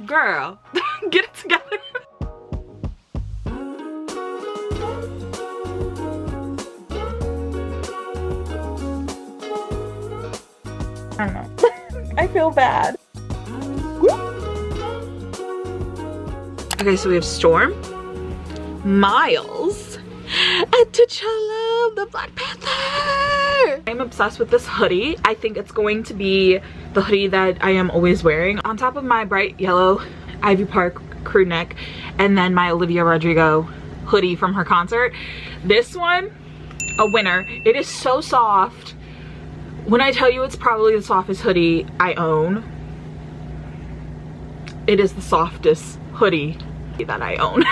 Girl, get it together. I don't know. I feel bad. Okay, so we have Storm, Miles, and T'Challa, the Black Panther. I'm obsessed with this hoodie. I think it's going to be the hoodie that I am always wearing. On top of my bright yellow Ivy Park crew neck, and then my Olivia Rodrigo hoodie from her concert. This one, a winner. It is so soft. When I tell you it's probably the softest hoodie I own, it is the softest hoodie that I own.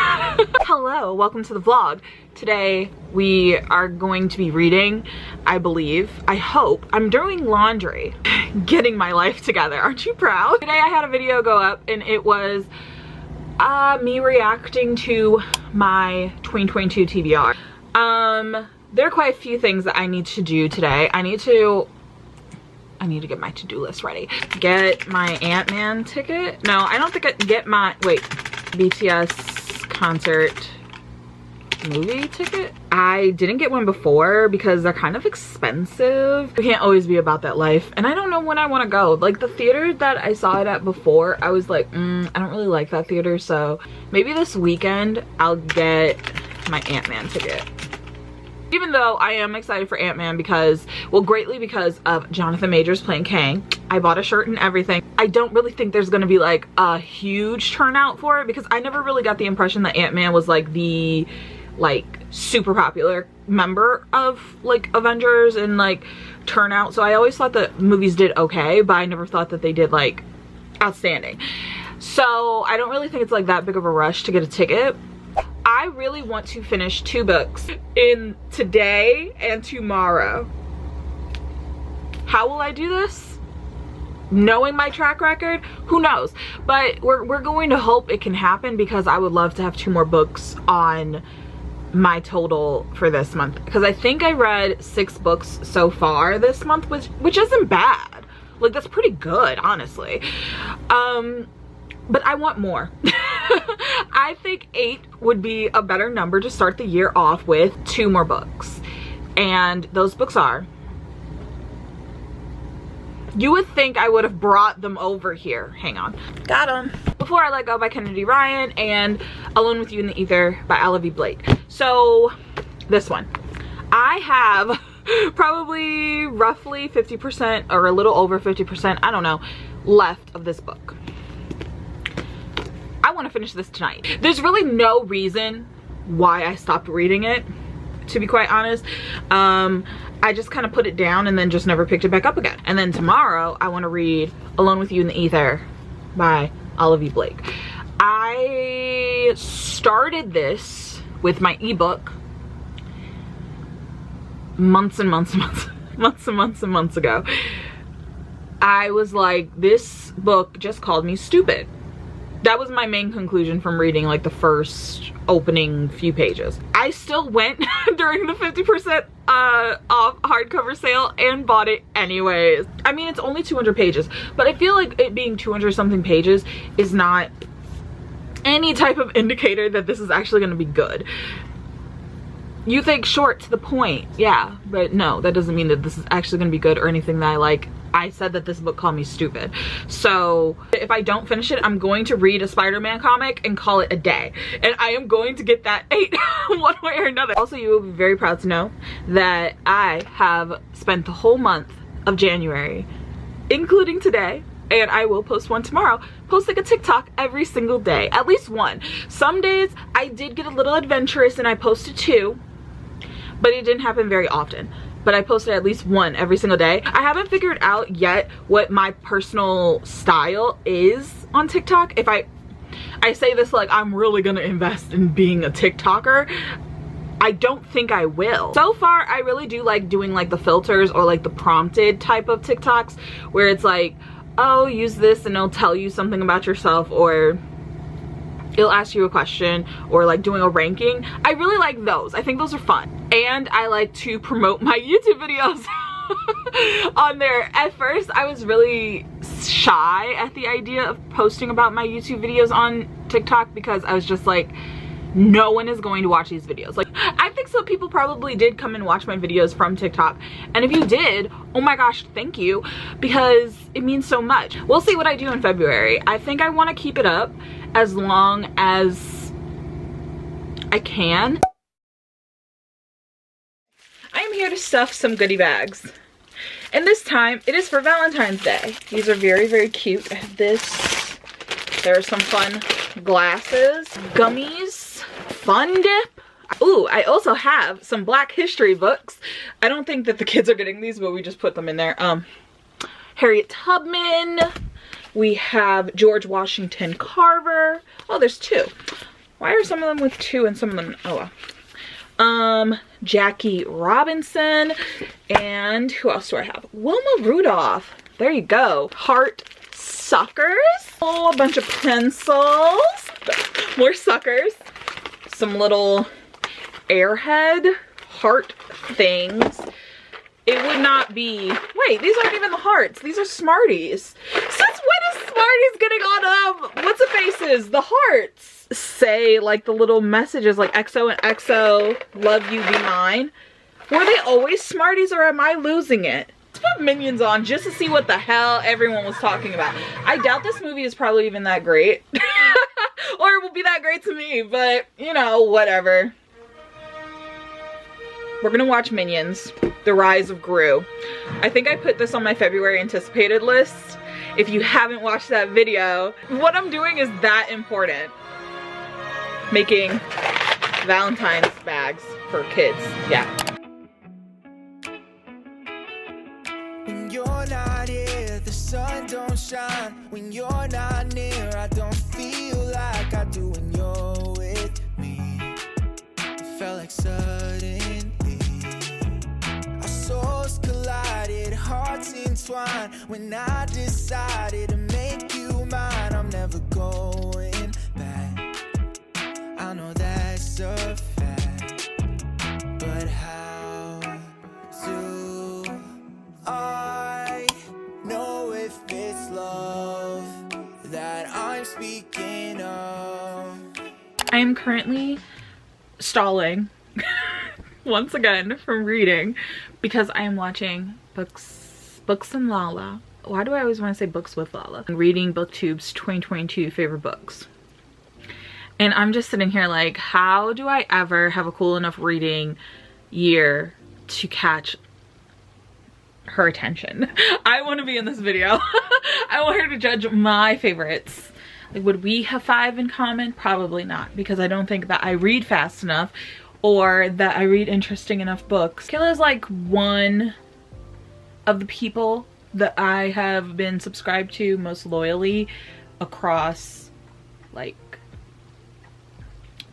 Hello, welcome to the vlog. Today we are going to be reading, I believe, I hope. I'm doing laundry, getting my life together. Aren't you proud? Today I had a video go up and it was me reacting to my 2022 TBR. There are quite a few things that I need to do today. I need to get my to-do list ready. Get my Ant-Man ticket. No, I don't think I get my, wait, BTS concert movie ticket. I didn't get one before because they're kind of expensive. You can't always be about that life. And I don't know when I want to go. Like the theater that I saw it at before, I was like, I don't really like that theater. So maybe this weekend I'll get my Ant-Man ticket. Even though I am excited for Ant-Man because, well, greatly because of Jonathan Majors playing Kang. I bought a shirt and everything. I don't really think there's gonna be like a huge turnout for it because I never really got the impression that Ant-Man was like the super popular member of like Avengers and like turnout. So I always thought that movies did okay, but I never thought that they did like outstanding. So I don't really think it's like that big of a rush to get a ticket. I really want to finish 2 books in today and tomorrow. How will I do this? Knowing my track record, who knows? But we're going to hope it can happen because I would love to have 2 more books on my total for this month. Because I think I read 6 books so far this month, which isn't bad. Like that's pretty good, honestly. But I want more. I think 8 would be a better number to start the year off with. 2 more books. And those books are... You would think I would have brought them over here. Hang on. Got them. Before I Let Go by Kennedy Ryan and Alone with You in the Ether by Olivia Blake. So this one. I have probably roughly 50% or a little over 50%, I don't know, left of this book. I want to finish this tonight. There's really no reason why I stopped reading it, to be quite honest. I just kind of put it down and then just never picked it back up again. And then tomorrow I want to read Alone with You in the Ether by Olivia Blake. I started this with my ebook months and months and months ago. I was like, this book just called me stupid. That was my main conclusion from reading like the first opening few pages. I still went during the 50% off hardcover sale and bought it anyways. I mean, it's only 200 pages, but I feel like it being 200 something pages is not any type of indicator that this is actually going to be good. You think short to the point, yeah, but no, that doesn't mean that this is actually going to be good or anything that I like. I said that this book called me stupid. So if I don't finish it, I'm going to read a Spider-Man comic and call it a day. And I am going to get that 8 one way or another. Also, you will be very proud to know that I have spent the whole month of January, including today, and I will post one tomorrow, posting a TikTok every single day, at least one. Some days I did get a little adventurous and I posted 2, but it didn't happen very often. But I posted at least 1 every single day. I haven't figured out yet what my personal style is on TikTok. If I say this like I'm really gonna invest in being a TikToker, I don't think I will. So far, I really do like doing like the filters or like the prompted type of TikToks where it's like, oh, use this and it'll tell you something about yourself, or it'll ask you a question, or like doing a ranking. I really like those. I think those are fun. And I like to promote my YouTube videos. on there. At first I was really shy at the idea of posting about my YouTube videos on TikTok because I was just like, no one is going to watch these videos. Like, I think some people probably did come and watch my videos from TikTok, and if you did, oh my gosh, thank you, because it means so much. We'll see what I do in February. I think I want to keep it up as long as I can. I am here to stuff some goodie bags, and this time it is for Valentine's Day. These are very, very cute. I have this. There are some fun glasses, gummies, Fun Dip. Ooh, I also have some Black history books. I don't think that the kids are getting these, but we just put them in there. Harriet Tubman. We have George Washington Carver. Oh, there's two. Why are some of them with two and some of them, oh well. Jackie Robinson. And who else do I have? Wilma Rudolph. There you go. Heart suckers. Oh, a bunch of pencils. More suckers. Some little Airhead heart things. It would not be, wait, these aren't even the hearts. These are Smarties. Since when is Smarties getting on what's the faces? The hearts. Say like the little messages like XO and XO, love you, be mine. Were they always Smarties or am I losing it? Let's put Minions on just to see what the hell everyone was talking about. I doubt this movie is probably even that great. Or it will be that great to me, but you know, whatever. We're gonna watch Minions, The Rise of Gru. I think I put this on my February anticipated list. If you haven't watched that video, what I'm doing is that important. Making Valentine's bags for kids, yeah. When you're not here, the sun don't shine. When you're not near, I don't feel like I do when you're with me. It felt like suddenly our souls collided, hearts entwined. When I decided to make you mine, I'm never going back. I know that's a fact, but how do I know if it's love that I'm speaking of? I am currently stalling once again from reading because I am watching Books and Lala. Why do I always want to say Books with Lala? I'm reading BookTube's 2022 favorite books. And I'm just sitting here like, how do I ever have a cool enough reading year to catch her attention? I want to be in this video. I want her to judge my favorites. Like, would we have 5 in common? Probably not, because I don't think that I read fast enough or that I read interesting enough books. Kayla is like one of the people that I have been subscribed to most loyally across like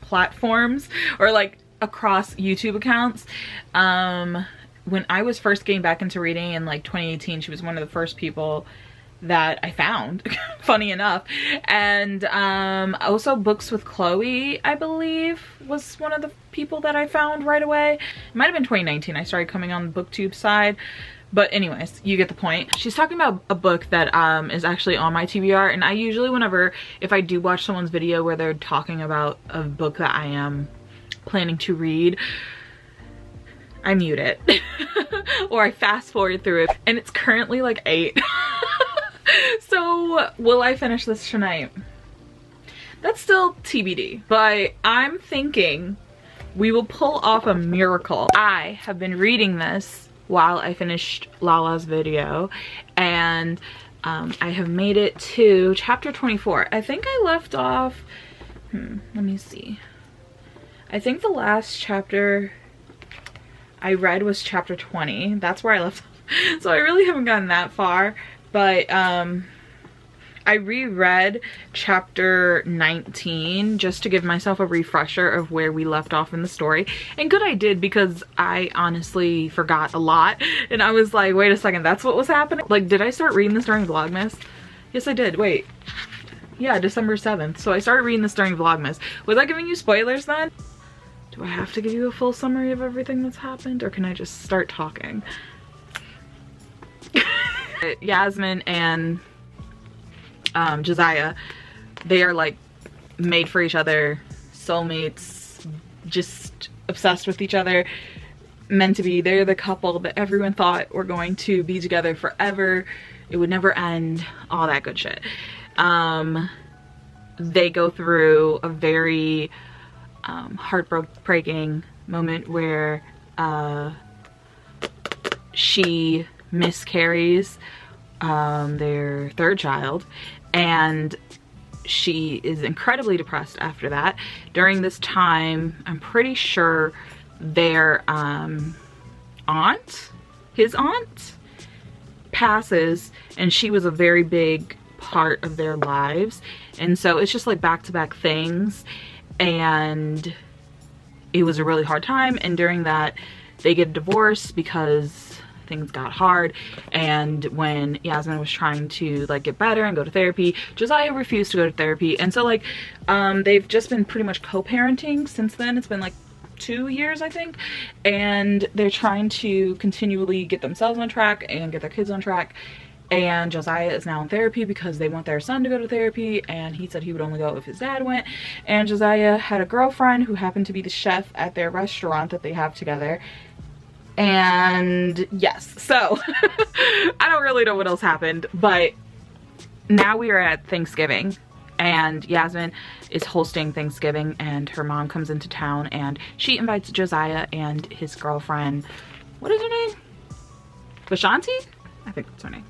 platforms or like across YouTube accounts. When I was first getting back into reading in like 2018, she was one of the first people that I found, funny enough. And also Books with Chloe, I believe, was one of the people that I found right away. It might have been 2019 I started coming on the BookTube side. But anyways, you get the point. She's talking about a book that is actually on my TBR, and I usually, if I do watch someone's video where they're talking about a book that I am planning to read, I mute it. Or I fast forward through it, and it's currently like 8. So will I finish this tonight? That's still TBD, but I'm thinking we will pull off a miracle. I have been reading this while I finished Lala's video, and I have made it to chapter 24. I think I left off, let me see. I think the last chapter I read was chapter 20. That's where I left off. So I really haven't gotten that far, but I reread chapter 19 just to give myself a refresher of where we left off in the story. And good I did, because I honestly forgot a lot. And I was like, wait a second, that's what was happening? Like, did I start reading this during Vlogmas? Yes, I did. Wait. Yeah, December 7th. So I started reading this during Vlogmas. Was I giving you spoilers then? Do I have to give you a full summary of everything that's happened? Or can I just start talking? Yasmin and Josiah, they are like made for each other, soulmates, just obsessed with each other, meant to be. They're the couple that everyone thought were going to be together forever. It would never end, all that good shit. They go through a very heartbreaking moment where she miscarries their third child, and she is incredibly depressed after that. During this time, I'm pretty sure their his aunt passes, and she was a very big part of their lives, and so it's just like back-to-back things, and it was a really hard time. And during that, they get a divorce because things got hard. And when Yasmin was trying to like get better and go to therapy, Josiah refused to go to therapy, and so like they've just been pretty much co-parenting since then. It's been like 2 years, I think, and they're trying to continually get themselves on track and get their kids on track. And Josiah is now in therapy because they want their son to go to therapy, and he said he would only go if his dad went. And Josiah had a girlfriend who happened to be the chef at their restaurant that they have together. And yes, so I don't really know what else happened, but now we are at Thanksgiving, and Yasmin is hosting Thanksgiving, and her mom comes into town, and she invites Josiah and his girlfriend. What is her name? Vashanti? I think that's her name.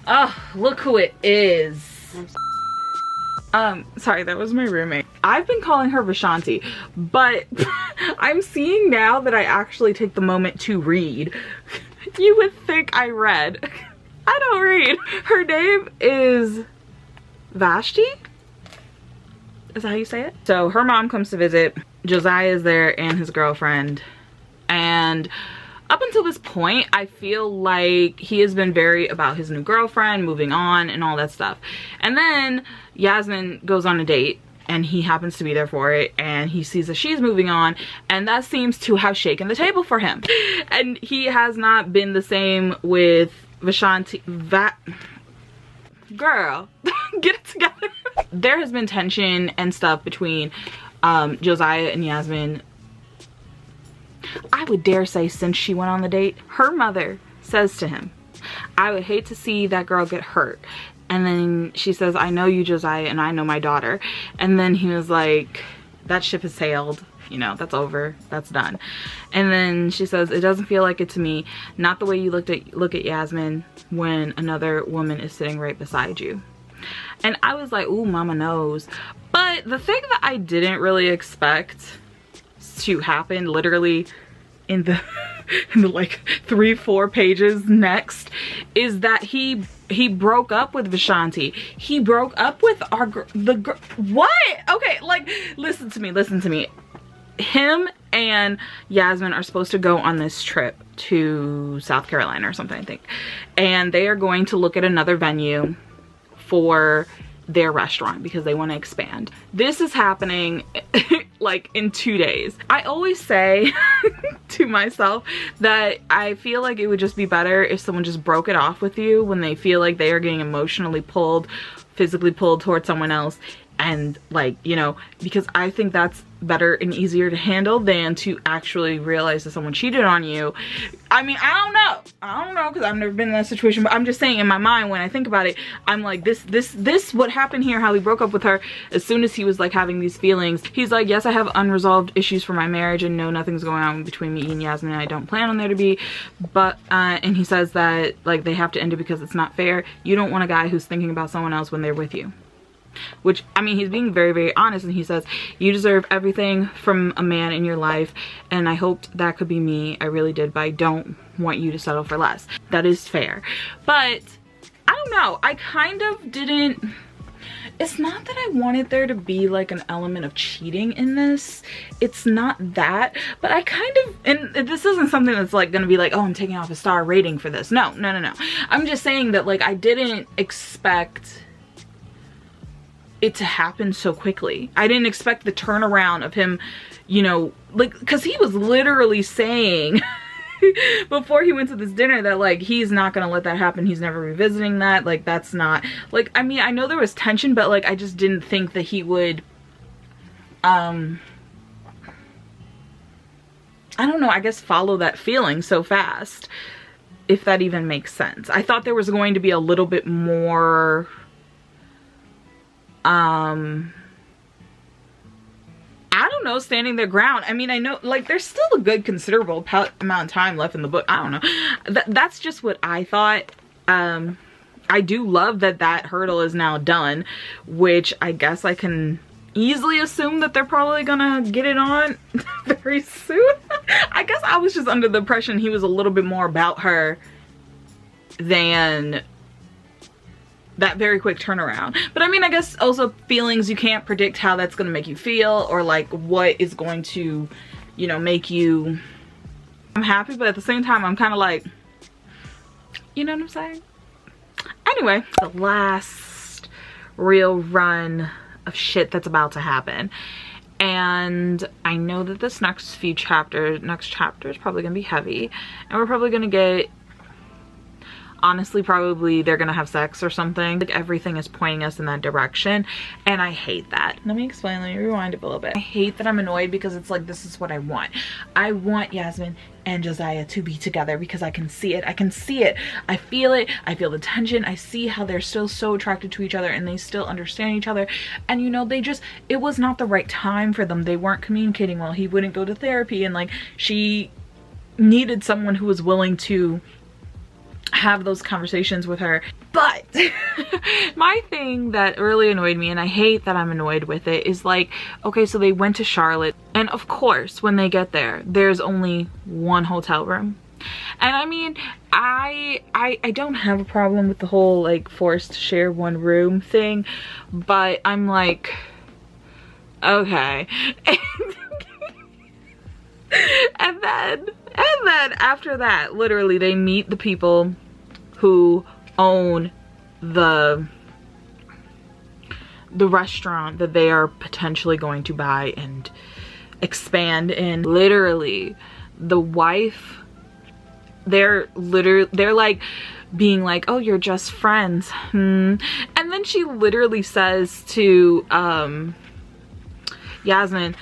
Oh, look who it is. Sorry, that was my roommate. I've been calling her Vashanti, but I'm seeing now that I actually take the moment to read. You would think I read. I don't read. Her name is Vashti? Is that how you say it? So her mom comes to visit. Josiah is there and his girlfriend. And up until this point, I feel like he has been very about his new girlfriend, moving on and all that stuff. And then Yasmin goes on a date, and he happens to be there for it, and he sees that she's moving on, and that seems to have shaken the table for him. And he has not been the same with Vashanti. Girl, get it together. There has been tension and stuff between Josiah and Yasmin, I would dare say, since she went on the date. Her mother says to him, I would hate to see that girl get hurt. And then she says, I know you, Josiah, and I know my daughter. And then he was like, that ship has sailed. You know, that's over. That's done. And then she says, it doesn't feel like it to me. Not the way you look at Yasmin when another woman is sitting right beside you. And I was like, ooh, mama knows. But the thing that I didn't really expect to happen literally in the like 3-4 pages next is that he broke up with Vashanti. He broke up with what? Okay, like listen to me. Him and Yasmin are supposed to go on this trip to South Carolina or something, I think, and they are going to look at another venue for their restaurant because they want to expand. This is happening like in 2 days. I always say to myself that I feel like it would just be better if someone just broke it off with you when they feel like they are getting emotionally pulled, physically pulled towards someone else, and like, you know, because I think that's better and easier to handle than to actually realize that someone cheated on you. I mean, I don't know because I've never been in that situation, but I'm just saying in my mind when I think about it, I'm like, this what happened here, how he broke up with her as soon as he was like having these feelings. He's like, yes, I have unresolved issues for my marriage, and no, nothing's going on between me and Yasmin, and I don't plan on there to be, but and he says that like they have to end it because it's not fair. You don't want a guy who's thinking about someone else when they're with you. Which, I mean, he's being very, very honest, and he says, you deserve everything from a man in your life, and I hoped that could be me. I really did, but I don't want you to settle for less. That is fair. But I don't know, I kind of didn't, it's not that I wanted there to be like an element of cheating in this. It's not that, but I kind of, and this isn't something that's like gonna be like, oh, I'm taking off a star rating for this. No. I'm just saying that like I didn't expect it to happen so quickly. I didn't expect the turnaround of him, you know, like, because he was literally saying before he went to this dinner that like he's not gonna let that happen. He's never revisiting that. Like that's not like, I mean, I know there was tension, but like I just didn't think that he would I don't know, I guess follow that feeling so fast, if that even makes sense. I thought there was going to be a little bit more I don't know, standing their ground. I mean, I know like there's still a good considerable amount of time left in the book. I don't know. That's just what I thought. I do love that that hurdle is now done, which I guess I can easily assume that they're probably gonna get it on very soon. I guess I was just under the impression he was a little bit more about her than that very quick turnaround. But I mean, I guess also feelings, you can't predict how that's gonna make you feel or like what is going to, you know, make you. I'm happy, but at the same time I'm kind of like, you know what I'm saying? Anyway, the last real run of shit that's about to happen, and I know that this next chapter is probably gonna be heavy, and we're probably gonna get, honestly, probably they're gonna have sex or something. Like everything is pointing us in that direction, and I hate that. Let me explain, let me rewind it a little bit. I hate that I'm annoyed because it's like, this is what I want. I want Yasmin and Josiah to be together because I can see it. I can see it. I feel it. I feel the tension. I see how they're still so attracted to each other and they still understand each other. And you know, they just, it was not the right time for them. They weren't communicating well. He wouldn't go to therapy, and like she needed someone who was willing to have those conversations with her. But my thing that really annoyed me, and I hate that I'm annoyed with it, is like, okay, so they went to Charlotte, and of course when they get there there's only one hotel room. And I mean, I don't have a problem with the whole like forced to share one room thing, but I'm like, okay. and then after that, literally they meet the people who own the restaurant that they are potentially going to buy and expand in. Literally the wife, they're like being like, oh, you're just friends, and then she literally says to Yasmin,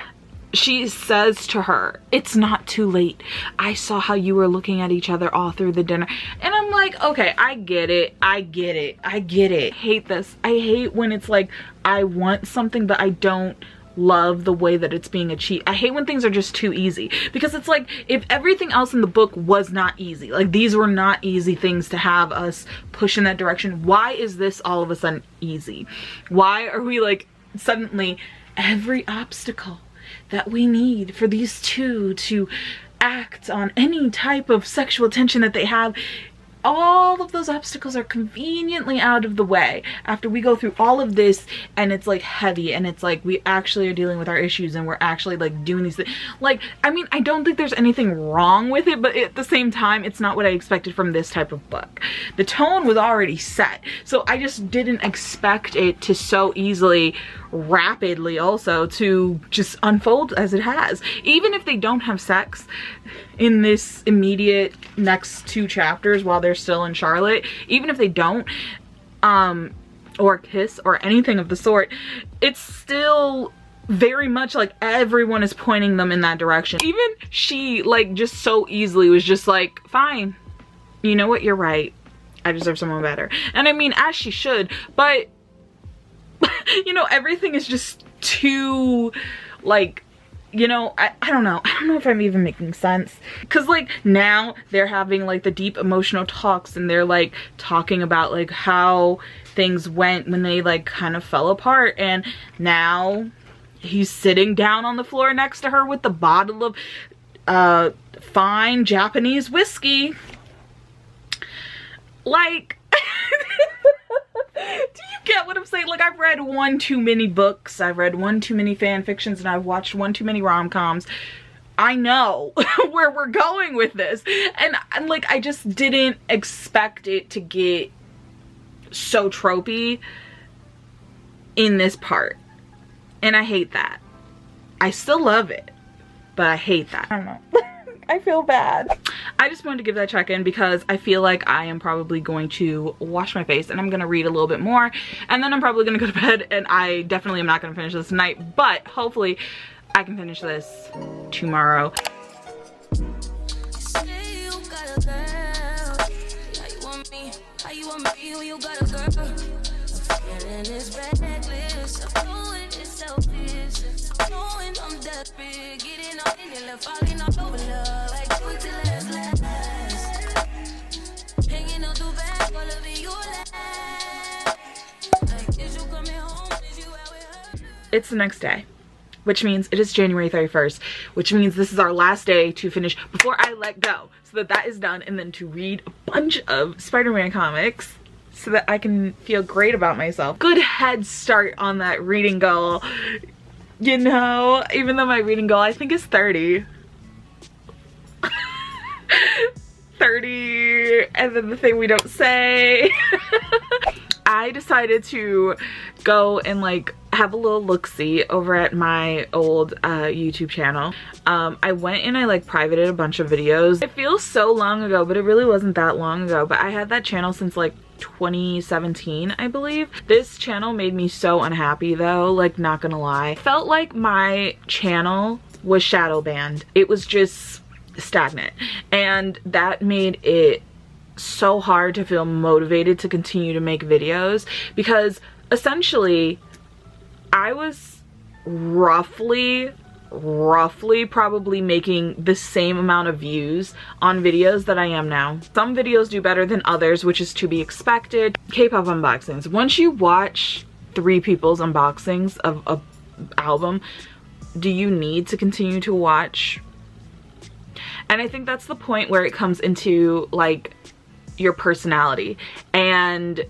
she says to her, it's not too late. I saw how you were looking at each other all through the dinner. And I'm like, okay, I get it. I get it. I get it. I hate this. I hate when it's like, I want something, but I don't love the way that it's being achieved. I hate when things are just too easy, because it's like, if everything else in the book was not easy, like these were not easy things to have us push in that direction, why is this all of a sudden easy? Why are we like, suddenly every obstacle that we need for these two to act on any type of sexual tension that they have, all of those obstacles are conveniently out of the way after we go through all of this, and it's like heavy, and it's like we actually are dealing with our issues and we're actually like doing these things. Like, I mean, I don't think there's anything wrong with it, but at the same time, it's not what I expected from this type of book. The tone was already set, so I just didn't expect it to so easily, rapidly also, to just unfold as it has. Even if they don't have sex in this immediate next 2 chapters while they're still in Charlotte, even if they don't or kiss or anything of the sort, it's still very much like everyone is pointing them in that direction. Even she, like, just so easily was just like, fine, you know what, you're right, I deserve someone better. And I mean, as she should, but you know, everything is just too, like, you know, I don't know if I'm even making sense, because like now they're having like the deep emotional talks, and they're like talking about like how things went when they like kind of fell apart, and now he's sitting down on the floor next to her with the bottle of fine Japanese whiskey, like do you get what I'm saying? Like, I've read one too many books, I've read one too many fan fictions, and I've watched one too many rom-coms. I know where we're going with this, and like, I just didn't expect it to get so tropey in this part, and I hate that. I still love it, but I hate that. I don't know. I feel bad. I just wanted to give that check-in because I feel like I am probably going to wash my face and I'm gonna read a little bit more, and then I'm probably gonna go to bed, and I definitely am not gonna finish this tonight, but hopefully I can finish this tomorrow. It's the next day, which means it is January 31st, which means this is our last day to finish before I let go, so that that is done, and then to read a bunch of Spider-Man comics so that I can feel great about myself. Good head start on that reading goal, you know, even though my reading goal I think is 30. 30, and then the thing we don't say. I decided to go and like have a little look-see over at my old YouTube channel. I went and I like privated a bunch of videos. It feels so long ago, but it really wasn't that long ago. But I had that channel since like 2017, I believe. This channel made me so unhappy though, like not gonna lie. I felt like my channel was shadow banned. It was just stagnant, and that made it so hard to feel motivated to continue to make videos, because essentially I was roughly probably making the same amount of views on videos that I am now. Some videos do better than others, which is to be expected. K-pop unboxings. Once you watch 3 people's unboxings of an album, do you need to continue to watch? And I think that's the point where it comes into like your personality. And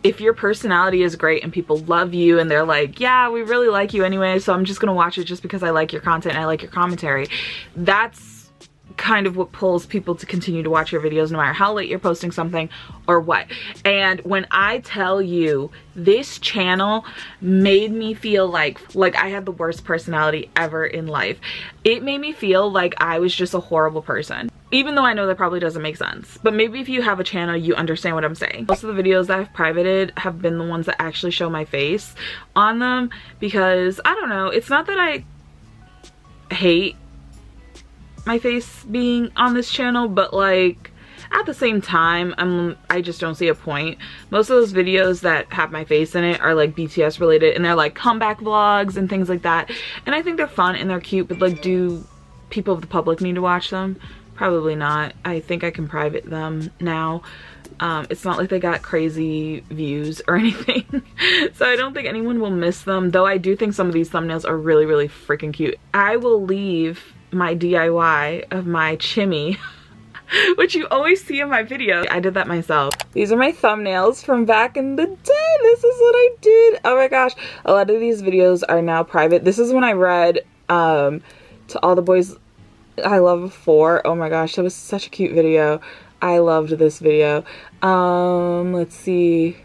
if your personality is great and people love you and they're like, yeah, we really like you anyway, so I'm just gonna watch it just because I like your content and I like your commentary, that's kind of what pulls people to continue to watch your videos no matter how late you're posting something or what. And when I tell you, this channel made me feel like I had the worst personality ever in life. It made me feel like I was just a horrible person. Even though I know that probably doesn't make sense. But maybe if you have a channel, you understand what I'm saying. Most of the videos that I've privated have been the ones that actually show my face on them, because I don't know, it's not that I hate my face being on this channel, but like at the same time I just don't see a point. Most of those videos that have my face in it are like BTS related, and they're like comeback vlogs and things like that, and I think they're fun and they're cute, but like, do people of the public need to watch them? Probably not. I think I can private them now. It's not like they got crazy views or anything. So I don't think anyone will miss them, though I do think some of these thumbnails are really, really freaking cute. I will leave my DIY of my chimmy, which you always see in my video. I did that myself. These are my thumbnails from back in the day. This is what I did. Oh my gosh. A lot of these videos are now private. This is when I read To All the Boys I Love 4. Oh my gosh, that was such a cute video. I loved this video. Let's see.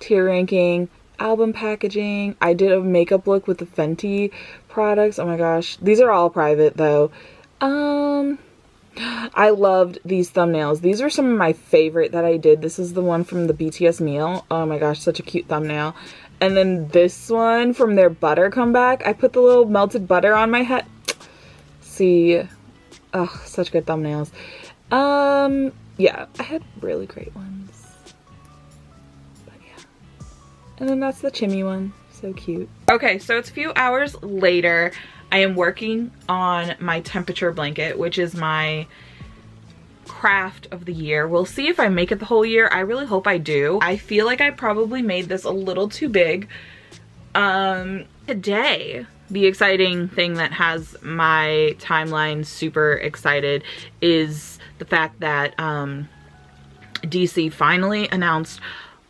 Tier ranking, album packaging. I did a makeup look with the Fenty products. Oh my gosh. These are all private though. I loved these thumbnails. These were some of my favorite that I did. This is the one from the BTS meal. Oh my gosh, such a cute thumbnail. And then this one from their butter comeback. I put the little melted butter on my head. See. Oh, such good thumbnails. Yeah, I had really great ones. But yeah. And then that's the chimmy one. So cute. Okay, so it's a few hours later. I am working on my temperature blanket, which is my craft of the year. We'll see if I make it the whole year. I really hope I do. I feel like I probably made this a little too big. Today, the exciting thing that has my timeline super excited is the fact that DC finally announced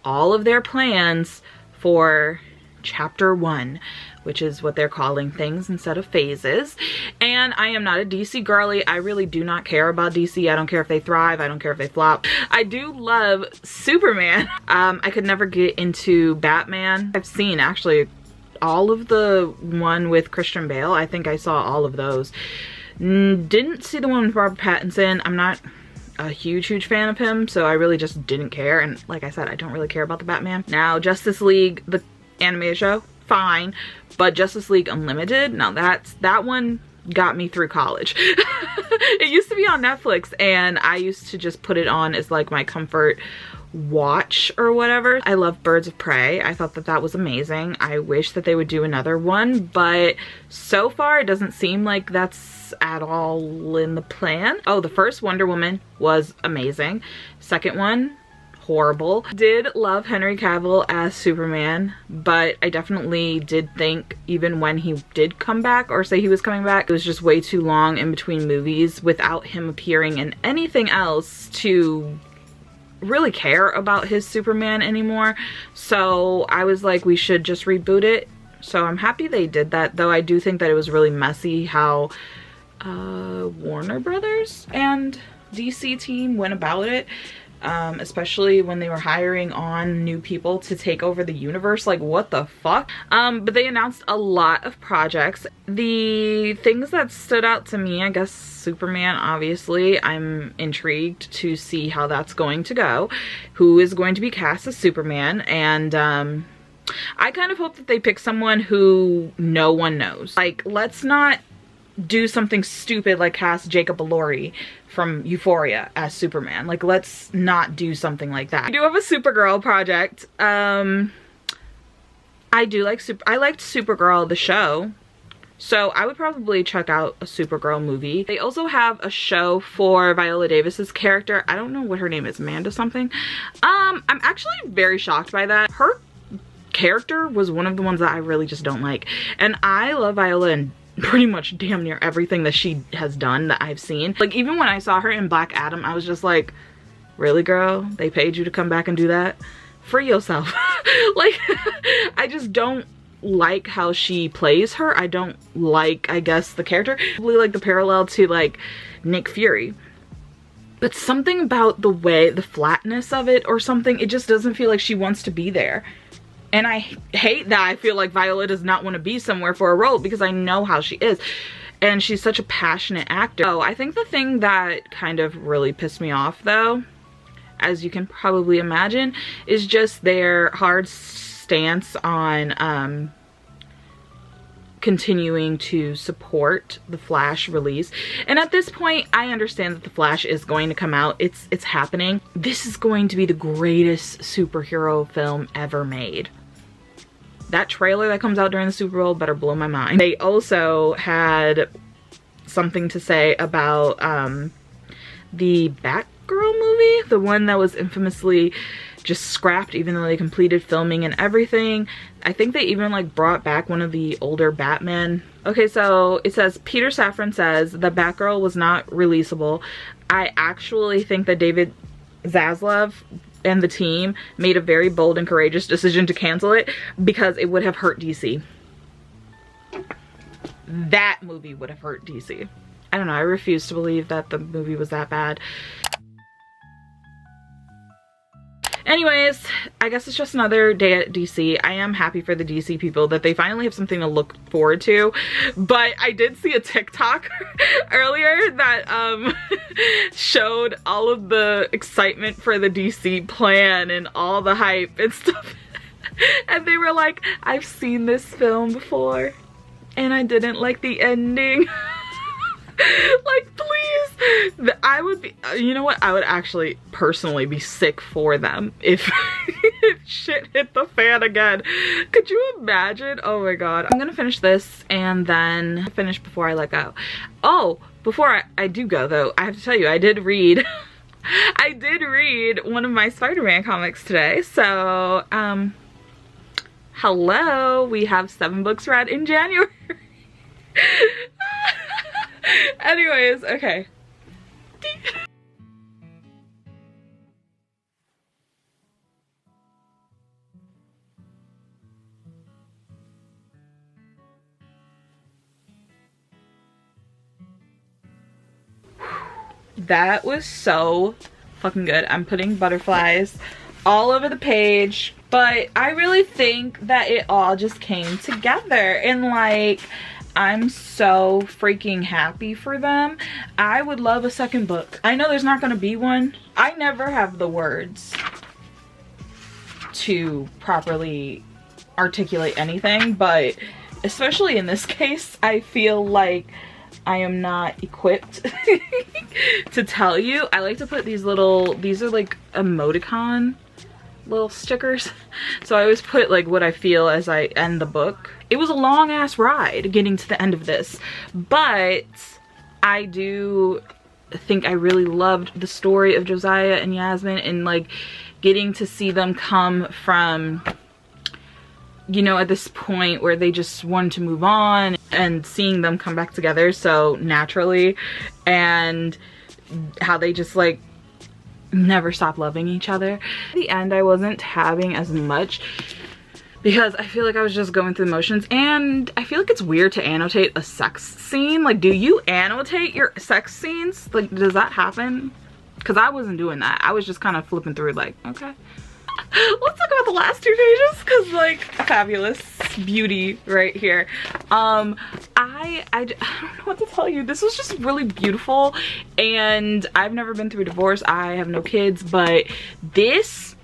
all of their plans for chapter 1, which is what they're calling things instead of phases. And I am not a DC girly. I really do not care about DC. I don't care if they thrive. I don't care if they flop. I do love Superman. I could never get into Batman. I've seen actually all of the one with Christian Bale. I think I saw all of those. Didn't see the one with Robert Pattinson. I'm not a huge fan of him, so I really just didn't care. And like I said, I don't really care about the Batman. Now, Justice League, the animated show, fine. But Justice League Unlimited, now that one got me through college. It used to be on Netflix, and I used to just put it on as like my comfort watch or whatever. I love Birds of Prey. I thought that was amazing. I wish that they would do another one, but so far it doesn't seem like that's at all in the plan. Oh, the first Wonder Woman was amazing. Second one, horrible. Did love Henry Cavill as Superman, but I definitely did think even when he did come back or say he was coming back, it was just way too long in between movies without him appearing in anything else to really care about his Superman anymore. So I was like, we should just reboot it. So I'm happy they did that, though I do think that it was really messy how Warner Brothers and DC team went about it. Especially when they were hiring on new people to take over the universe. Like, what the fuck? But they announced a lot of projects. The things that stood out to me, I guess Superman, obviously. I'm intrigued to see how that's going to go. Who is going to be cast as Superman. And I kind of hope that they pick someone who no one knows. Like, let's not do something stupid like cast Jacob Elordi from Euphoria as Superman. Like, let's not do something like that. I do have a Supergirl project. I liked Supergirl the show, so I would probably check out a Supergirl movie. They also have a show for Viola Davis's character. I don't know what her name is, Amanda something. I'm actually very shocked by that. Her character was one of the ones that I really just don't like, and I love Viola and pretty much damn near everything that she has done that I've seen. Like, even when I saw her in Black Adam, I was just like, really, girl? They paid you to come back and do that? Free yourself. Like, I just don't like how she plays her. I don't like, I guess, the character. Probably like the parallel to like Nick Fury. But something about the way, the flatness of it or something, it just doesn't feel like she wants to be there. And I hate that I feel like Viola does not want to be somewhere for a role, because I know how she is. And she's such a passionate actor. Oh, I think the thing that kind of really pissed me off, though, as you can probably imagine, is just their hard stance on continuing to support the Flash release. And at this point, I understand that the Flash is going to come out. It's happening. This is going to be the greatest superhero film ever made. That trailer that comes out during the Super Bowl better blow my mind. They also had something to say about the Batgirl movie, the one that was infamously just scrapped even though they completed filming and everything. I think they even like brought back one of the older Batman. Okay, so it says, Peter Safran says the Batgirl was not releasable. I actually think that David Zaslav and the team made a very bold and courageous decision to cancel it because it would have hurt DC. That movie would have hurt DC. I don't know, I refuse to believe that the movie was that bad. Anyways, I guess it's just another day at DC. I am happy for the DC people that they finally have something to look forward to. But I did see a TikTok earlier that showed all of the excitement for the DC plan and all the hype and stuff. And they were like, I've seen this film before and I didn't like the ending. Like, please. I would be, you know what, I would actually personally be sick for them if shit hit the fan again. Could you imagine? Oh my god. I'm gonna finish this and then finish before I let go. Oh, before I do go though, I have to tell you, I did read one of my Spider-Man comics today. So hello, we have 7 books read in January. Anyways, okay. That was so fucking good. I'm putting butterflies all over the page, but I really think that it all just came together, and like, I'm so freaking happy for them. I would love a second book. I know there's not gonna be one. I never have the words to properly articulate anything, but especially in this case, I feel like I am not equipped to tell you. I like to put these little, these are like emoticon little stickers. So I always put like what I feel as I end the book. It was a long ass ride getting to the end of this, but I do think I really loved the story of Josiah and Yasmin, and like getting to see them come from, you know, at this point where they just wanted to move on, and seeing them come back together so naturally, and how they just like never stop loving each other. At the end, I wasn't having as much because I feel like I was just going through the motions, and I feel like it's weird to annotate a sex scene. Like, do you annotate your sex scenes? Like, does that happen? Because I wasn't doing that. I was just kind of flipping through like, okay. Let's talk about the last 2 pages, because like fabulous beauty right here. I don't know what to tell you. This was just really beautiful, and I've never been through a divorce. I have no kids, but this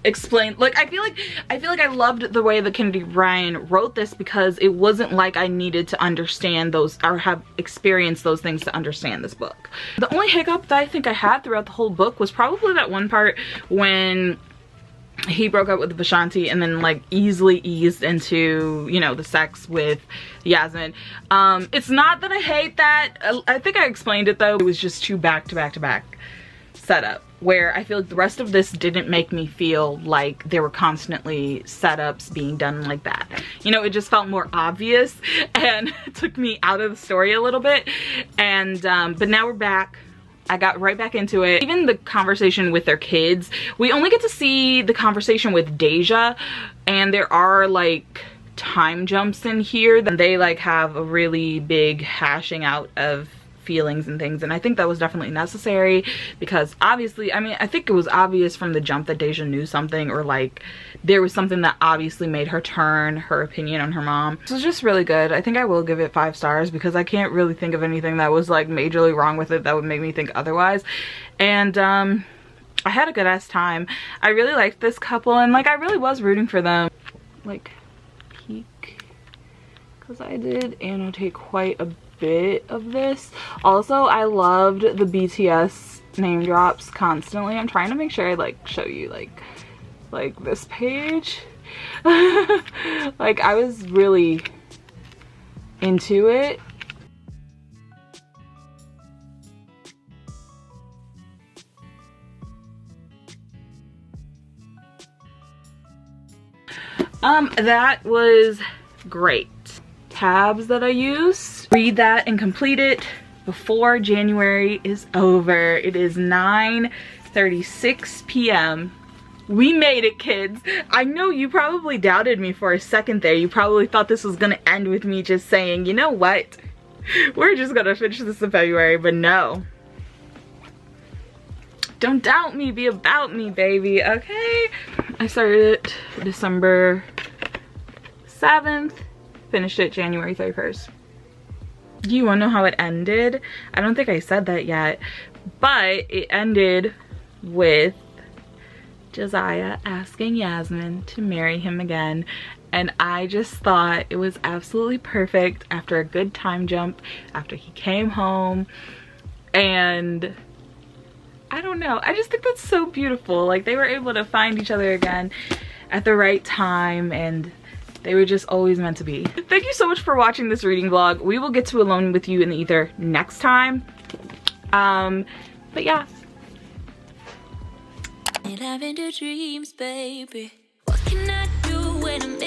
explained, like, I feel like I loved the way that Kennedy Ryan wrote this, because it wasn't like I needed to understand those or have experienced those things to understand this book. The only hiccup that I think I had throughout the whole book was probably that one part when he broke up with Vishanti and then like easily eased into, you know, the sex with Yasmin. It's not that I hate that. I think I explained it though. It was just too back to back to back setup, where I feel like the rest of this didn't make me feel like there were constantly setups being done like that. You know, it just felt more obvious and took me out of the story a little bit. And but now we're back. I got right back into it. Even the conversation with their kids, we only get to see the conversation with Deja, and there are like time jumps in here. Then they like have a really big hashing out of feelings and things, and I think that was definitely necessary, because obviously, I mean, I think it was obvious from the jump that Deja knew something, or like there was something that obviously made her turn her opinion on her mom. This was just really good. I think I will give it 5 stars, because I can't really think of anything that was like majorly wrong with it that would make me think otherwise. And I had a good ass time. I really liked this couple, and like I really was rooting for them. Like peek, because I did annotate quite a bit of this. Also, I loved the BTS name drops constantly. I'm trying to make sure I like show you like this page. Like I was really into it. That was great. Tabs that I use, read that and complete it before January is over. It is 9:36 p.m. We made it, kids. I know you probably doubted me for a second there. You probably thought this was gonna end with me just saying, you know what, we're just gonna finish this in February, but no. Don't doubt me, be about me, baby, okay? I started it December 7th. Finished it January 31st. Do you want to know how it ended? I don't think I said that yet, but it ended with Josiah asking Yasmin to marry him again, and I just thought it was absolutely perfect after a good time jump, after he came home. And I don't know, I just think that's so beautiful. Like, they were able to find each other again at the right time, and they were just always meant to be. Thank you so much for watching this reading vlog. We will get to Alone with You in the Ether next time. But yeah. Having the dreams, baby. What can I do when I'm